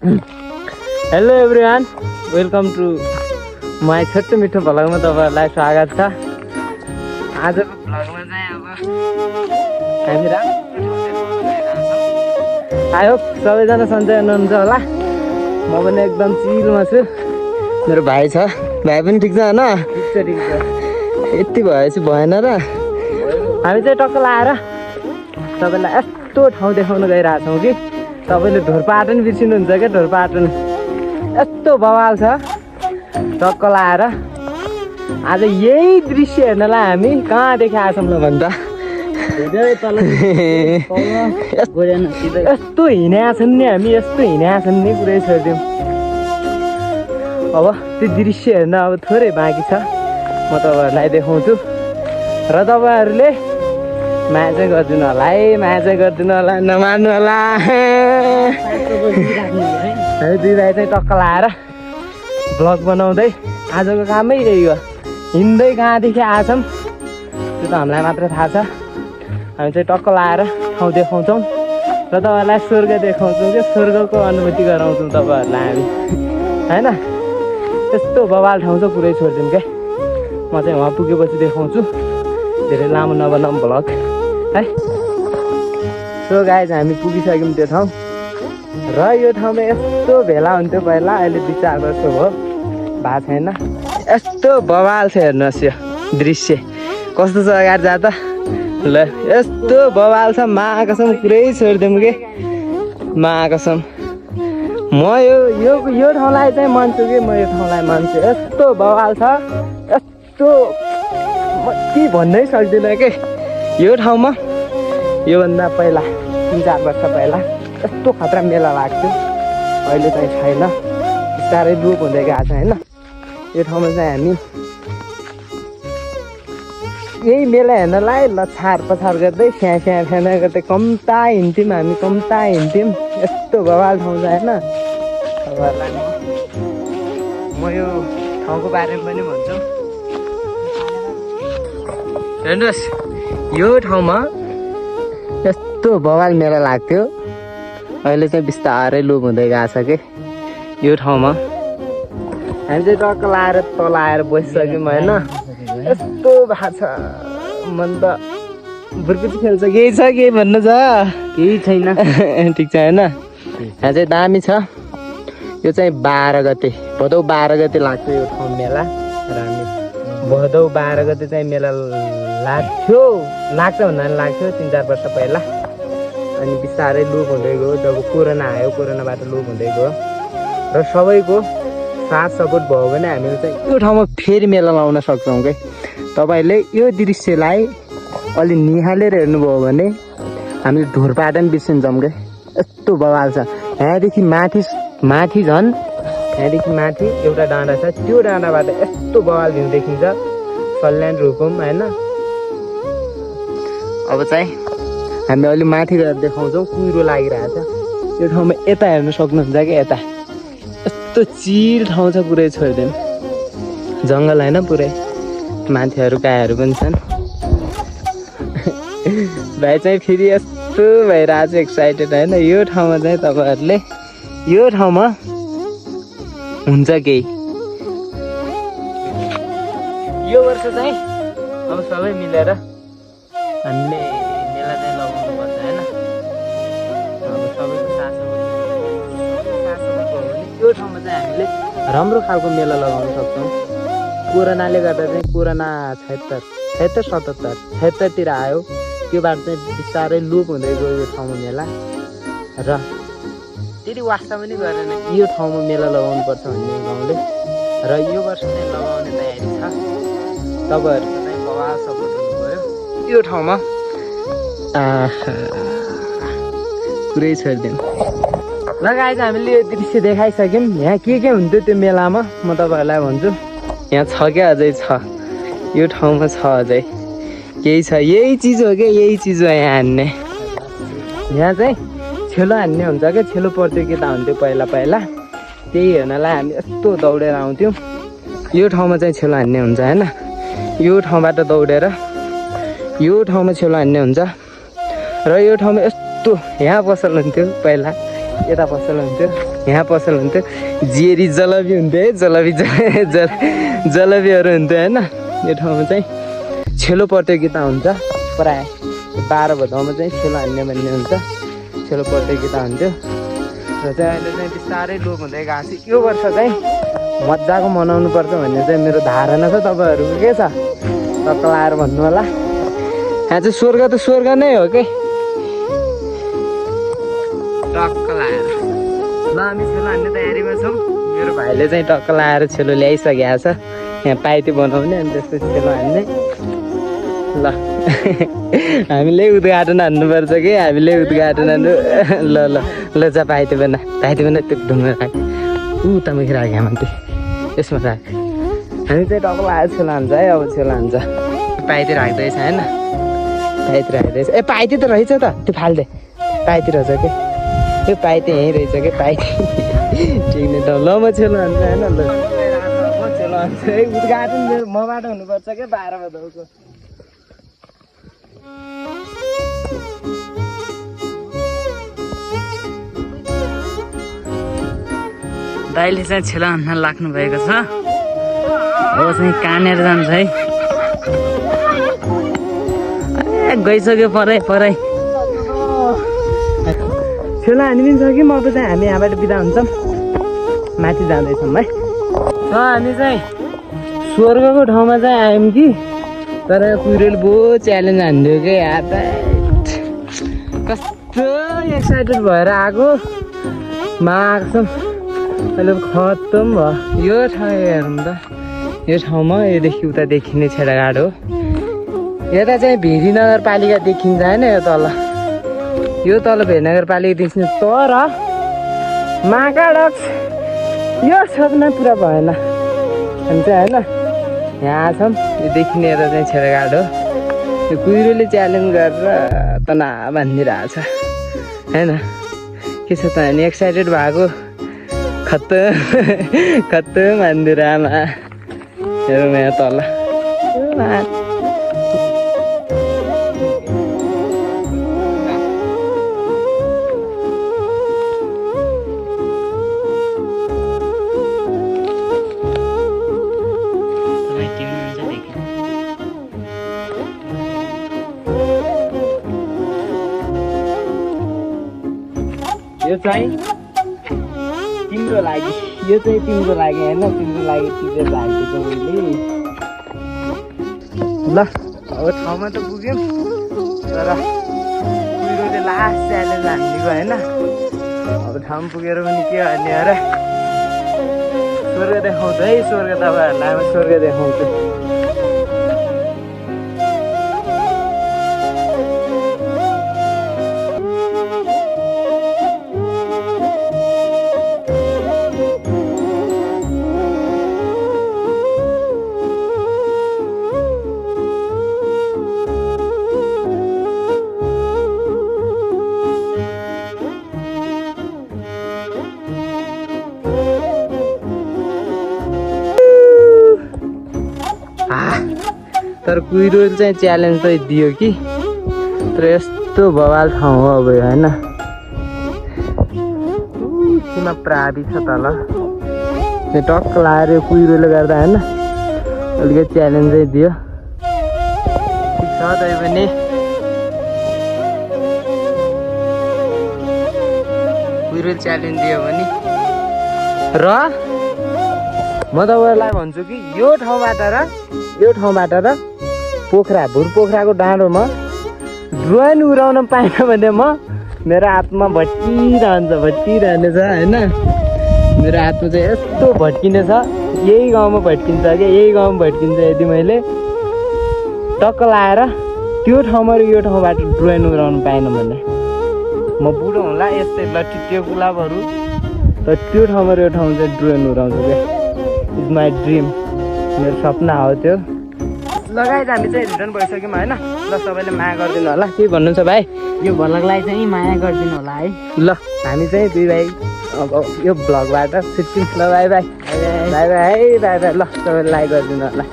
Hello everyone, welcome to my छोटो मिठो भ्लगमा तपाईँहरूलाई स्वागत छ। आजको भ्लगमा चाहिँ अब हामी आई होप सबैजना सन्चै हुनुहुन्छ होला। म पनि एकदम चिलमा छु। मेरो भाइ छ, भाइ पनि ठिक छ होइन? ठिक छ। यति भएपछि भएन र हामी चाहिँ टक्क लाएर तपाईँलाई यस्तो ठाउँ देखाउन गइरहेछौँ कि तपाईँले ढोरपाटन बिर्सिनुहुन्छ क्या। ढोरपाटन यस्तो बवाल छ। टक्क लाएर आज यही दृश्य हेर्नलाई हामी कहाँदेखि आएछौँ ल भन्छ। यस्तो हिँडेका छन् नि हामी, यस्तो हिँडेका छन् नि पुरै छोडिदिउँ। अब त्यो दृश्य हेर्न अब थोरै बाँकी छ, म तपाईँहरूलाई देखाउँछु र तपाईँहरूले माया चाहिँ गरिदिनु होला है, माया चाहिँ गरिदिनु होला, नमान्नु होला। हामी दुई भाइ चाहिँ टक्क लाएर भ्लग बनाउँदै आजको कामै यही हो। हिँड्दै कहाँदेखि आएछौँ त्यो त हामीलाई मात्र थाहा छ। हामी चाहिँ टक्क लाएर ठाउँ देखाउँछौँ र तपाईँहरूलाई स्वर्ग देखाउँछौँ कि स्वर्गको अनुभूति गराउँछौँ तपाईँहरूलाई हामी होइन। यस्तो बवाल ठाउँ छ, पुरै छोडिदिउँ क्या। म चाहिँ वहाँ पुगेपछि देखाउँछु, धेरै लामो नबनाऊँ भ्लग है। सो गाइज हामी पुगिसक्यौँ त्यो ठाउँ र यो ठाउँमा यस्तो भेला हुन्थ्यो पहिला, अहिले 2-4 वर्ष भयो, भएको छैन। यस्तो बवाल छ, हेर्नुहोस् यो दृश्य कस्तो छ। अगाडि जा त ल, यस्तो बवाल छ। महाकसम पुरै छोडिदिउँ कि महाकसम। म यो ठाउँलाई चाहिँ मान्छु कि म यो ठाउँलाई मान्छु। यस्तो बवाल छ, यस्तो म के भन्नै सक्दिनँ कि। यो ठाउँमा योभन्दा पहिला 3-4 वर्ष पहिला यस्तो खतरा मेला लाग्थ्यो, अहिले चाहिँ छैन, बिस्तारै लुप हुँदै गएको छ होइन। यो ठाउँमा चाहिँ हामी यही मेला हेर्नलाई लछार पछार गर्दै फ्याना गर्दै कम्ता हिँड्थ्यौँ हामी, कम्ता हिँड्थ्यौँ। यस्तो बवाल ठाउँ छ होइन। तपाईँहरूलाई म यो ठाउँको बारेमा पनि भन्छु। हेर्नुहोस् यो ठाउँमा यस्तो बवाल मेला लाग्थ्यो, अहिले चाहिँ बिस्तारै लुप हुँदै गएको छ कि। यो ठाउँमा हामी चाहिँ टक्क लाएर तल आएर बसिसक्यौँ होइन। यस्तो भएको छ, मन त बुर्कुची खेल्छ। केही छ, केही भन्नु छ? केही छैन। ठिक छ होइन। यहाँ चाहिँ दामी छ। यो चाहिँ 12 गते, भदौ 12 गते लाग्छ यो ठाउँ मेला। र हामी भदौ 12 गते चाहिँ मेला लाग्छ भन्दा लाग्थ्यो 3-4 वर्ष पहिला। अनि बिस्तारै लुप हुँदै गयो जब कोरोना आयो, कोरोनाबाट लुप हुँदै गयो। र सबैको साथ सपोर्ट भयो भने हामीले चाहिँ यो ठाउँमा फेरि मेला लाउन सक्छौँ कि। तपाईँले यो दृश्यलाई अलि निहालेर हेर्नुभयो भने हामीले ढोरपाटन बिर्सिन्छौँ कि। यस्तो बवाल छ। यहाँदेखि माथि झन् यहाँदेखि माथि एउटा डाँडा छ, त्यो डाँडाबाट यस्तो बवाल भ्यू देखिन्छ, सल्यान रूपम होइन। अब चाहिँ हामी अलि माथि गएर देखाउँछौँ, कुहिरो लागिरहेछ यो ठाउँमा। यता हेर्नु सक्नुहुन्छ कि, यता यस्तो चिर ठाउँ छ, पुरै छोडिदिउँ। जङ्गल होइन पुरै, मान्छेहरू गाईहरू पनि छन्। भाइ चाहिँ फेरि यस्तो भइरहेछ एक्साइटेड होइन। यो ठाउँमा चाहिँ तपाईँहरूले यो ठाउँमा हुन्छ केही। यो वर्ष चाहिँ अब सबै मिलेर हामीले मेला चाहिँ लगाउनु पर्छ होइन। अब सबैको साथ भयो भने यो ठाउँमा चाहिँ हामीले राम्रो खालको मेला लगाउन सक्छौँ। कोरोनाले गर्दा चाहिँ कोरोना 76-77तिर आयो, त्योबाट चाहिँ बिस्तारै लुप हुँदै गयो यो ठाउँमा मेला। र त्यति वास्ता पनि गरेन यो ठाउँमा मेला लगाउनु पर्छ भन्ने गाउँले। र यो वर्ष चाहिँ लगाउने तयारी छ। तपाईँहरूको चाहिँ बवाल सपोर्ट हुनु पऱ्यो यो ठाउँमा। पुरै छोडिदिउँ ल गाइज। हामीले यो दृश्य देखाइसक्यौँ। यहाँ के हुन्थ्यो त्यो मेलामा म तपाईँहरूलाई भन्छु। यहाँ छ क्या, अझै छ यो ठाउँमा, छ अझै केही छ। यही चिज हो क्या, यही चिज हो यहाँ हान्ने। यहाँ चाहिँ छेलो हान्ने हुन्छ क्या, छेलो प्रतियोगिता हुन्थ्यो पहिला। त्यही हेर्नलाई हामी यस्तो दौडेर आउँथ्यौँ। यो ठाउँमा चाहिँ छेलो हान्ने हुन्छ होइन। यो ठाउँबाट दौडेर यो ठाउँमा छेलो हान्ने हुन्छ। र यो ठाउँमा यस्तो यहाँ पसल हुन्थ्यो पहिला, यता पसल हुन्थ्यो। यहाँ पसल हुन्थ्यो जिएरी जलेबी हुन्थ्यो है जलेबीहरू हुन्थ्यो होइन यो ठाउँमा चाहिँ छेलो प्रतियोगिता हुन्छ प्रायः 12 भदौमा चाहिँ छेलो हान्ने भन्ने हुन्छ छेलो प्रतियोगिता हुन्थ्यो र चाहिँ अहिले चाहिँ बिस्तारै लोप हुँदै गएको छ यो वर्ष चाहिँ मजाको मनाउनु पर्छ भन्ने चाहिँ मेरो धारणा छ तपाईँहरूको के छ टक्क लाएर भन्नु होला यहाँ चाहिँ स्वर्ग त स्वर्ग नै हो कि टक्क लाएर ल हामी छेलो हान्ने तयारीमा छौँ मेरो भाइले चाहिँ टक्क लाएर छेलो ल्याइसकेको छ यहाँ पाइती बनाउने अनि त्यसपछि छेलो हान्ने ल हामीले उद्घाटन हान्नुपर्छ कि हामीले उद्घाटन हान्नु ल ल ल जा पाइती बना त्यो ढुङ्गा राख उतामाथि राख्यो हामीले यसमा राख हामी चाहिँ टक्क लाएर छेलो हान्छ है अब छेलो हान्छ पाइती राख्दैछ होइन पाइती राख्दैछ ए पाइती त रहेछ त त्यो फाल्दे पाइती रहेछ कि त्यो पाइती यहीँ रहेछ कि पाइती ठिक नै त ल म छेलो हान्छु होइन ल म छेलो हान्छु है उद्घाटन मबाट हुनुपर्छ क्या 12 भदौको दाइले चाहिँ छेलो हान्न लाग्नु भएको छ अब चाहिँ कानेर जान्छ है गइसक्यो परै छेलो हानि पनि सक्यो अब चाहिँ हामी यहाँबाट बिदा हुन्छौँ माथि जाँदैछौँ है हामी चाहिँ स्वर्गको ठाउँमा चाहिँ आयौँ कि तर कुहिरोले बहुत च्यालेन्ज हान्दियो कि यार कस्तो एक्साइटेड भएर आएको आएको अहिले खत्तम भयो यो ठाउँ हेरौँ त यो ठाउँमा योदेखि उता देखिने छेडाघाट हो यता चाहिँ भेरी नगरपालिका देखिन्छ होइन यो तल भेरी नगरपालिका देखिन्छ तर महाकाडक्स यो सपना पुरा भएन हामी चाहिँ होइन यहाँ छौँ यो देखिने यता चाहिँ छेडाघाट हो यो कुहिरोले च्यालेन्ज गरेर तना भनिदिइरहेछ होइन के छ त हामी एक्साइटेड भएको खत्तम भनिदिएर आमा हेरौँ यहाँ तल यो चाहिँ तिम्रो लागि यो चाहिँ तिम्रो लागि होइन तिम्रो लागि टिचर राखेको मैले ल अब ठाउँमा त पुग्यौँ तर कुहिरोले लास्ट च्यालेन्ज हानिदिएको होइन अब ठाउँ पुगेर पनि के भन्ने अरे स्वर्ग देखाउँछु है स्वर्ग तपाईँहरूलाई अब स्वर्ग देखाउँछु तर कुहिरोले चाहिँ च्यालेन्ज चाहिँ दियो कि तर यस्तो बवाल ठाउँ हो अब होइन सीमा प्रावि छ तल टक्क लाएर कुहिरोले गर्दा होइन अलिकति च्यालेन्ज चाहिँ दियो ठिक छ तै पनि कुहिरोले च्यालेन्ज दियो भने र म तपाईँहरूलाई भन्छु कि यो ठाउँबाट र पोखरा भुर पोखराको डाँडोमा ड्रोन उडाउन पाएन भने मेरो आत्मा भट्किरहने छ होइन मेरो आत्मा चाहिँ यस्तो भट्किने छ यही गाउँमा भट्किन्छ क्या यही गाउँमा भट्किन्छ यदि मैले टक्क लाएर त्यो ठाउँमा र यो ठाउँबाट ड्रोन उडाउन पाएन भने म बुढो होला यस्तै लट्ठी त्यो गुलाबहरू तर त्यो ठाउँमा र यो ठाउँमा चाहिँ ड्रोन उडाउँछु क्या इज माई ड्रिम मेरो सपना हो त्यो लगायत हामी चाहिँ रिटर्न भइसक्यौँ होइन ल सबैले माया गरिदिनु होला के भन्नु छ भाइ यो भ्लगलाई चाहिँ माया गरिदिनु होला है ल हामी चाहिँ दुई भाइ अब यो भ्लगबाट छुट्टिन्छ ल बाई बाई ल सबैले लाइक गरिदिनु होला